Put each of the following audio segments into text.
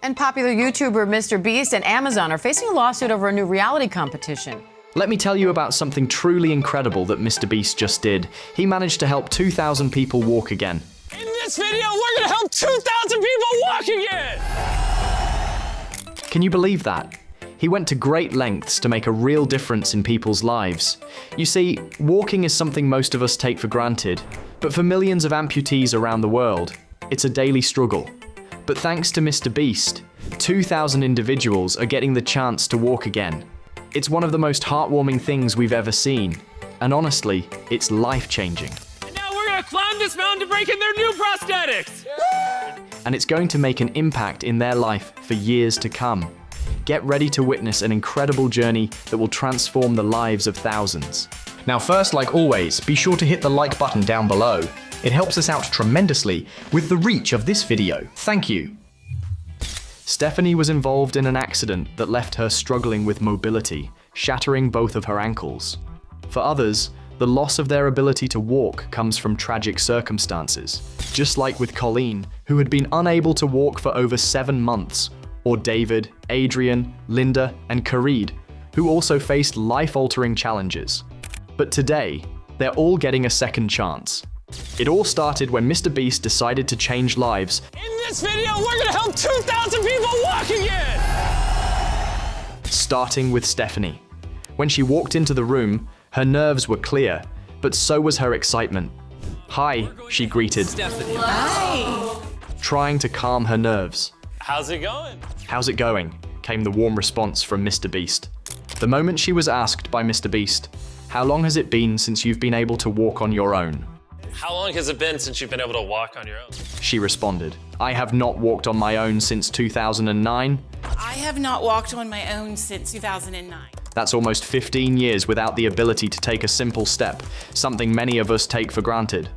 And popular YouTuber Mrbeast and Amazon are facing a lawsuit over a new reality competition. Let me tell you about something truly incredible that Mrbeast just did. He managed to help 2,000 people walk again. In this video, we're gonna help 2,000 people walk again! Can you believe that? He went to great lengths to make a real difference in people's lives. You see, walking is something most of us take for granted, but for millions of amputees around the world, it's a daily struggle. But thanks to Mrbeast, 2,000 individuals are getting the chance to walk again. It's one of the most heartwarming things we've ever seen, and honestly, it's life-changing. And now we're gonna climb this mountain to break in their new prosthetics! And it's going to make an impact in their life for years to come. Get ready to witness an incredible journey that will transform the lives of thousands. Now first, like always, be sure to hit the like button down below. It helps us out tremendously with the reach of this video. Thank you. Stephanie was involved in an accident that left her struggling with mobility, shattering both of her ankles. For others, the loss of their ability to walk comes from tragic circumstances, just like with Colleen, who had been unable to walk for over 7 months, or David, Adrian, Linda, and Kareed, who also faced life-altering challenges. But today, they're all getting a second chance. It all started when Mrbeast decided to change lives. In this video, we're gonna help 2,000 people walk again! Starting with Stephanie. When she walked into the room, her nerves were clear, but so was her excitement. "Hi," she greeted, Stephanie. Hi. trying to calm her nerves. How's it going? "How's it going?" came the warm response from Mrbeast. The moment she was asked by Mrbeast, "How long has it been since you've been able to walk on your own?" How long has it been since you've been able to walk on your own? she responded, "I have not walked on my own since 2009. I have not walked on my own since 2009. That's almost 15 years without the ability to take a simple step, something many of us take for granted."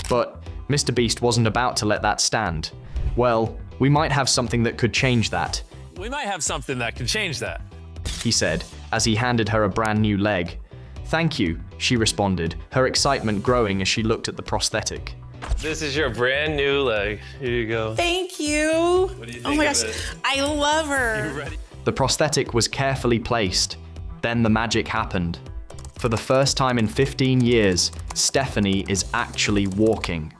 But Mrbeast wasn't about to let that stand. "Well, we might have something that could change that," We might have something that can change that. he said, as he handed her a brand new leg. "Thank you," she responded, her excitement growing as she looked at the prosthetic. This is your brand new leg. Here you go. Thank you. What do you Oh think my of gosh, it? I love her. You ready? The prosthetic was carefully placed. Then the magic happened. For the first time in 15 years, Stephanie is actually walking.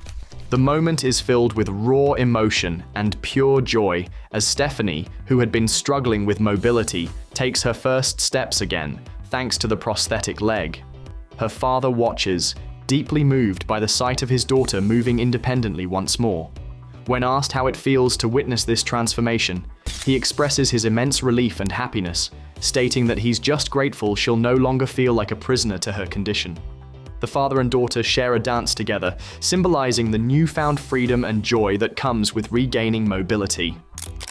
The moment is filled with raw emotion and pure joy as Stephanie, who had been struggling with mobility, takes her first steps again, thanks to the prosthetic leg. Her father watches, deeply moved by the sight of his daughter moving independently once more. When asked how it feels to witness this transformation, he expresses his immense relief and happiness, stating that he's just grateful she'll no longer feel like a prisoner to her condition. The father and daughter share a dance together, symbolizing the newfound freedom and joy that comes with regaining mobility.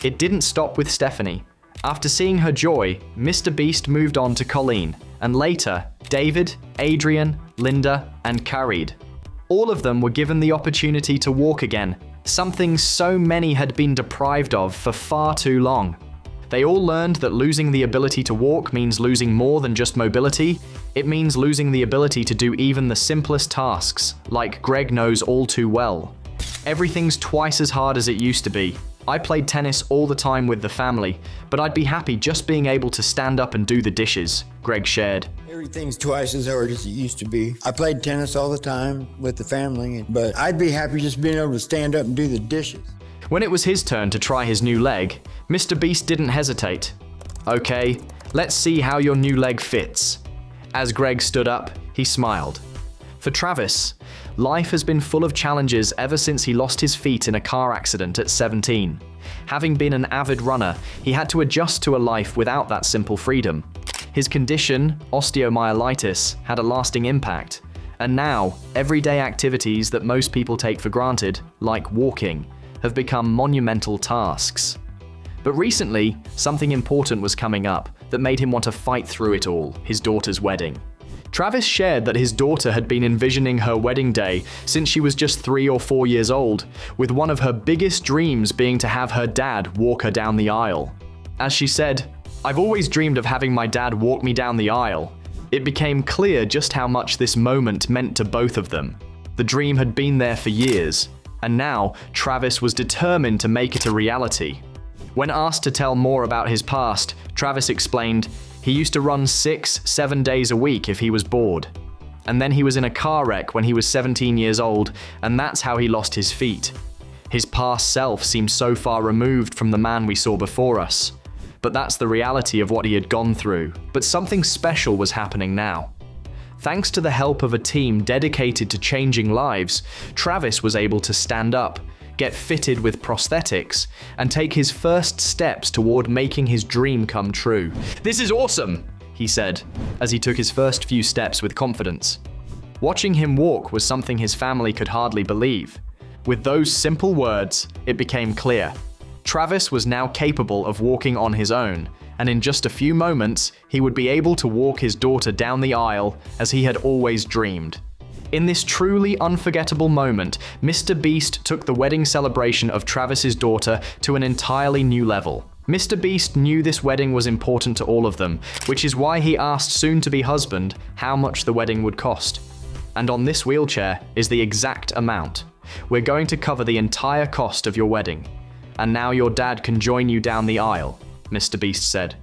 It didn't stop with Stephanie. After seeing her joy, Mrbeast moved on to Colleen, and later, David, Adrian, Linda, and Kareed. All of them were given the opportunity to walk again, something so many had been deprived of for far too long. They all learned that losing the ability to walk means losing more than just mobility. It means losing the ability to do even the simplest tasks, like Greg knows all too well. "Everything's twice as hard as it used to be. I played tennis all the time with the family, but I'd be happy just being able to stand up and do the dishes," Greg shared. Everything's twice as hard as it used to be. I played tennis all the time with the family, but I'd be happy just being able to stand up and do the dishes. When it was his turn to try his new leg, Mrbeast didn't hesitate. "Okay, let's see how your new leg fits." As Greg stood up, he smiled. For Travis, life has been full of challenges ever since he lost his feet in a car accident at 17. Having been an avid runner, he had to adjust to a life without that simple freedom. His condition, osteomyelitis, had a lasting impact. And now, everyday activities that most people take for granted, like walking, have become monumental tasks. But recently, something important was coming up that made him want to fight through it all, his daughter's wedding. Travis shared that his daughter had been envisioning her wedding day since she was just 3 or 4 years old, with one of her biggest dreams being to have her dad walk her down the aisle. As she said, "I've always dreamed of having my dad walk me down the aisle." It became clear just how much this moment meant to both of them. The dream had been there for years, and now Travis was determined to make it a reality. When asked to tell more about his past, Travis explained he used to run 6-7 days a week if he was bored. And then he was in a car wreck when he was 17 years old, and that's how he lost his feet. His past self seemed so far removed from the man we saw before us. But that's the reality of what he had gone through. But something special was happening now. Thanks to the help of a team dedicated to changing lives, Travis was able to stand up, get fitted with prosthetics, and take his first steps toward making his dream come true. "This is awesome," he said, as he took his first few steps with confidence. Watching him walk was something his family could hardly believe. With those simple words, it became clear. Travis was now capable of walking on his own, and in just a few moments, he would be able to walk his daughter down the aisle as he had always dreamed. In this truly unforgettable moment, Mrbeast took the wedding celebration of Travis's daughter to an entirely new level. Mrbeast knew this wedding was important to all of them, which is why he asked soon-to-be husband how much the wedding would cost. And on this wheelchair is the exact amount. We're going to cover the entire cost of your wedding. And now your dad can join you down the aisle, Mrbeast said.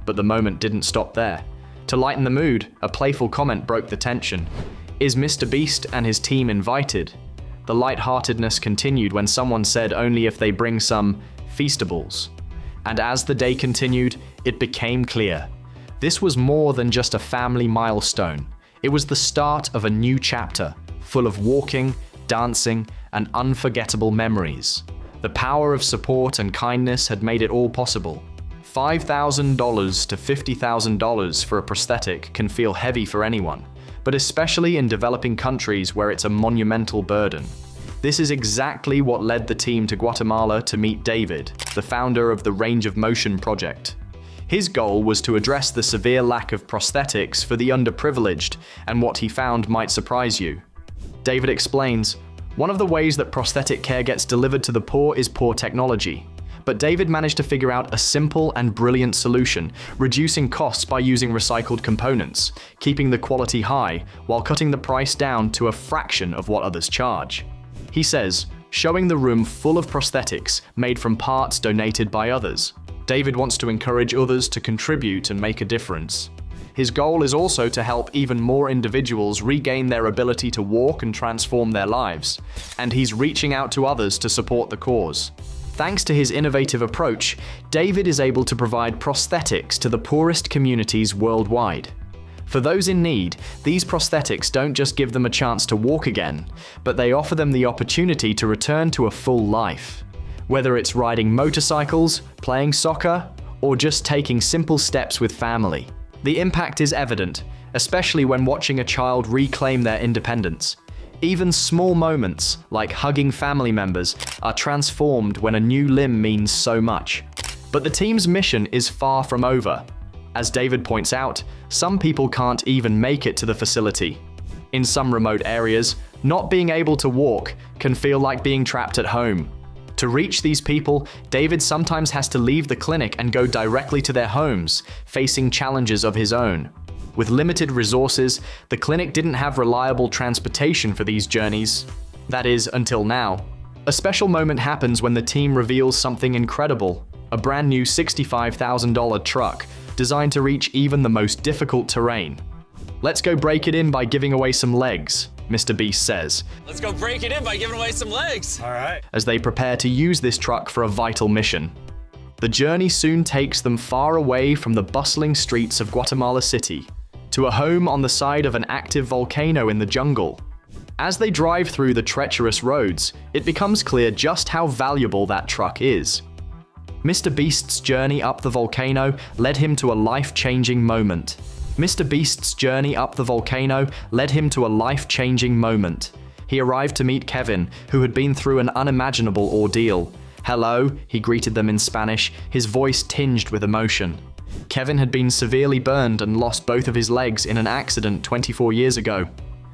But the moment didn't stop there. To lighten the mood, a playful comment broke the tension. Is Mrbeast and his team invited? The lightheartedness continued when someone said only if they bring some feastables. And as the day continued, it became clear. This was more than just a family milestone. It was the start of a new chapter, full of walking, dancing, and unforgettable memories. The power of support and kindness had made it all possible. $5,000 to $50,000 for a prosthetic can feel heavy for anyone, but especially in developing countries where it's a monumental burden. This is exactly what led the team to Guatemala to meet David, the founder of the Range of Motion project. His goal was to address the severe lack of prosthetics for the underprivileged, and what he found might surprise you. David explains, "One of the ways that prosthetic care gets delivered to the poor is poor technology. But David managed to figure out a simple and brilliant solution, reducing costs by using recycled components, keeping the quality high, while cutting the price down to a fraction of what others charge." He says, showing the room full of prosthetics made from parts donated by others. David wants to encourage others to contribute and make a difference. His goal is also to help even more individuals regain their ability to walk and transform their lives, and he's reaching out to others to support the cause. Thanks to his innovative approach, David is able to provide prosthetics to the poorest communities worldwide. For those in need, these prosthetics don't just give them a chance to walk again, but they offer them the opportunity to return to a full life. Whether it's riding motorcycles, playing soccer, or just taking simple steps with family. The impact is evident, especially when watching a child reclaim their independence. Even small moments, like hugging family members, are transformed when a new limb means so much. But the team's mission is far from over. As David points out, some people can't even make it to the facility. In some remote areas, not being able to walk can feel like being trapped at home. To reach these people, David sometimes has to leave the clinic and go directly to their homes, facing challenges of his own. With limited resources, the clinic didn't have reliable transportation for these journeys. That is, until now. A special moment happens when the team reveals something incredible, a brand new $65,000 truck designed to reach even the most difficult terrain. "Let's go break it in by giving away some legs," Mrbeast says. Let's go break it in by giving away some legs. All right. As they prepare to use this truck for a vital mission. The journey soon takes them far away from the bustling streets of Guatemala City, to a home on the side of an active volcano in the jungle. As they drive through the treacherous roads, it becomes clear just how valuable that truck is. Mrbeast's journey up the volcano led him to a life-changing moment. Mrbeast's journey up the volcano led him to a life-changing moment. He arrived to meet Kevin, who had been through an unimaginable ordeal. "Hello," he greeted them in Spanish, his voice tinged with emotion. Kevin had been severely burned and lost both of his legs in an accident 24 years ago.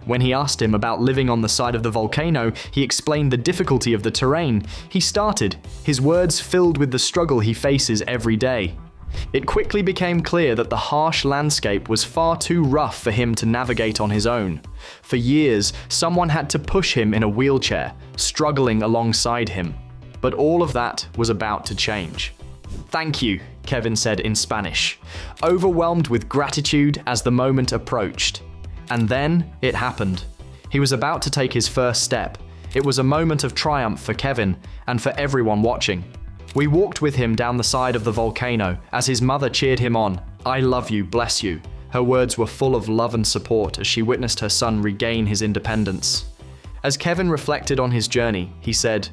When he asked him about living on the side of the volcano, he explained the difficulty of the terrain. He started, his words filled with the struggle he faces every day. It quickly became clear that the harsh landscape was far too rough for him to navigate on his own. For years, someone had to push him in a wheelchair, struggling alongside him. But all of that was about to change. "Thank you," Kevin said in Spanish, overwhelmed with gratitude as the moment approached. And then it happened. He was about to take his first step. It was a moment of triumph for Kevin and for everyone watching. We walked with him down the side of the volcano as his mother cheered him on. "I love you, bless you." Her words were full of love and support as she witnessed her son regain his independence. As Kevin reflected on his journey, he said,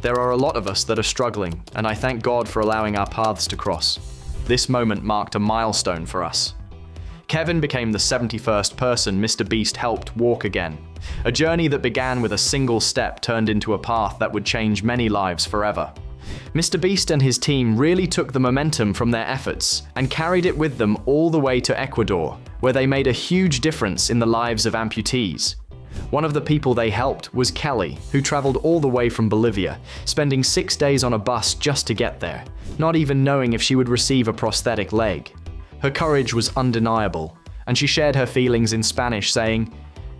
"There are a lot of us that are struggling, and I thank God for allowing our paths to cross. This moment marked a milestone for us." Kevin became the 71st person Mrbeast helped walk again. A journey that began with a single step turned into a path that would change many lives forever. Mrbeast and his team really took the momentum from their efforts and carried it with them all the way to Ecuador, where they made a huge difference in the lives of amputees. One of the people they helped was Kelly, who traveled all the way from Bolivia, spending 6 days on a bus just to get there, not even knowing if she would receive a prosthetic leg. Her courage was undeniable, and she shared her feelings in Spanish, saying,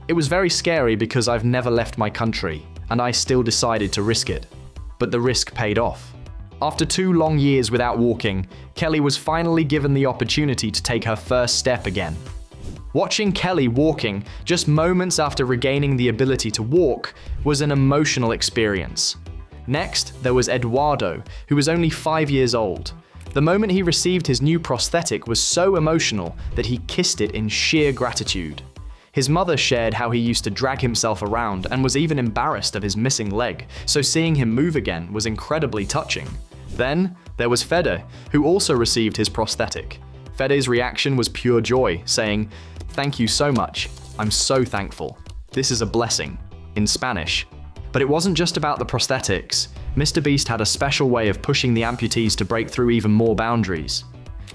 "It was very scary because I've never left my country, and I still decided to risk it. But the risk paid off." After 2 long years without walking, Kelly was finally given the opportunity to take her first step again. Watching Kelly walking just moments after regaining the ability to walk was an emotional experience. Next, there was Eduardo, who was only 5 years old. The moment he received his new prosthetic was so emotional that he kissed it in sheer gratitude. His mother shared how he used to drag himself around and was even embarrassed of his missing leg, so seeing him move again was incredibly touching. Then, there was Fede, who also received his prosthetic. Fede's reaction was pure joy, saying, "Thank you so much. I'm so thankful. This is a blessing," in Spanish. But it wasn't just about the prosthetics. Mrbeast had a special way of pushing the amputees to break through even more boundaries.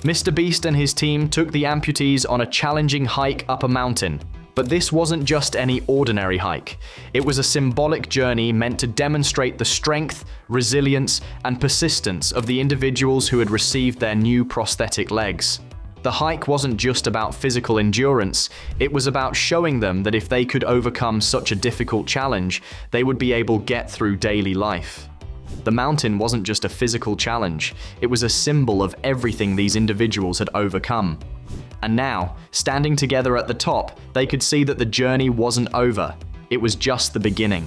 Mrbeast and his team took the amputees on a challenging hike up a mountain. But this wasn't just any ordinary hike. It was a symbolic journey meant to demonstrate the strength, resilience, and persistence of the individuals who had received their new prosthetic legs. The hike wasn't just about physical endurance, it was about showing them that if they could overcome such a difficult challenge, they would be able to get through daily life. The mountain wasn't just a physical challenge, it was a symbol of everything these individuals had overcome. And now, standing together at the top, they could see that the journey wasn't over. It was just the beginning.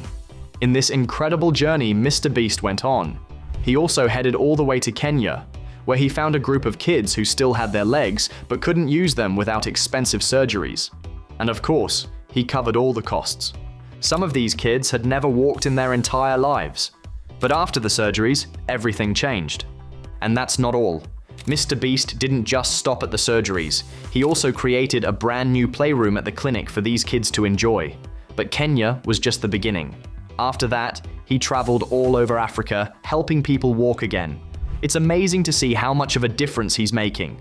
In this incredible journey Mrbeast went on. He also headed all the way to Kenya, where he found a group of kids who still had their legs but couldn't use them without expensive surgeries. And of course, he covered all the costs. Some of these kids had never walked in their entire lives. But after the surgeries, everything changed. And that's not all. Mrbeast didn't just stop at the surgeries. He also created a brand new playroom at the clinic for these kids to enjoy. But Kenya was just the beginning. After that, he traveled all over Africa, helping people walk again. It's amazing to see how much of a difference he's making.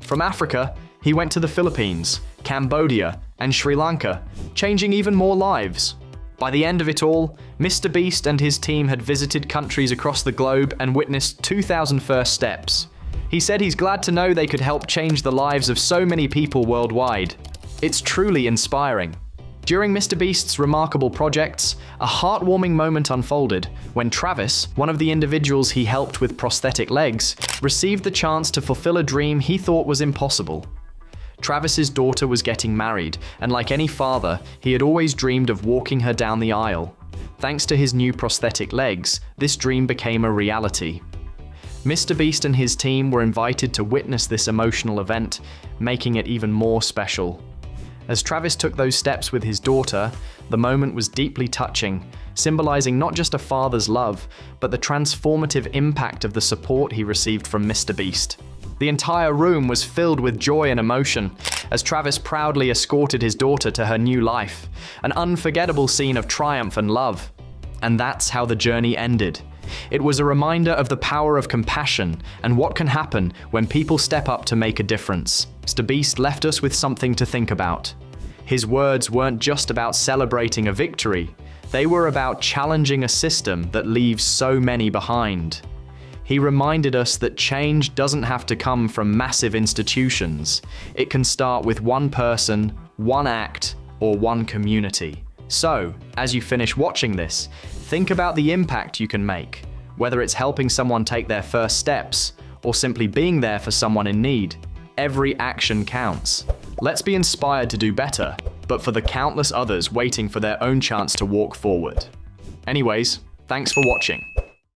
From Africa, he went to the Philippines, Cambodia, and Sri Lanka, changing even more lives. By the end of it all, Mrbeast and his team had visited countries across the globe and witnessed 2,000 first steps. He said he's glad to know they could help change the lives of so many people worldwide. It's truly inspiring. During Mrbeast's remarkable projects, a heartwarming moment unfolded when Travis, one of the individuals he helped with prosthetic legs, received the chance to fulfill a dream he thought was impossible. Travis's daughter was getting married, and like any father, he had always dreamed of walking her down the aisle. Thanks to his new prosthetic legs, this dream became a reality. Mrbeast and his team were invited to witness this emotional event, making it even more special. As Travis took those steps with his daughter, the moment was deeply touching, symbolizing not just a father's love, but the transformative impact of the support he received from Mrbeast. The entire room was filled with joy and emotion as Travis proudly escorted his daughter to her new life, an unforgettable scene of triumph and love. And that's how the journey ended. It was a reminder of the power of compassion and what can happen when people step up to make a difference. Mrbeast left us with something to think about. His words weren't just about celebrating a victory, they were about challenging a system that leaves so many behind. He reminded us that change doesn't have to come from massive institutions. It can start with one person, one act, or one community. So, as you finish watching this, think about the impact you can make, whether it's helping someone take their first steps, or simply being there for someone in need. Every action counts. Let's be inspired to do better, but for the countless others waiting for their own chance to walk forward. Anyways, thanks for watching.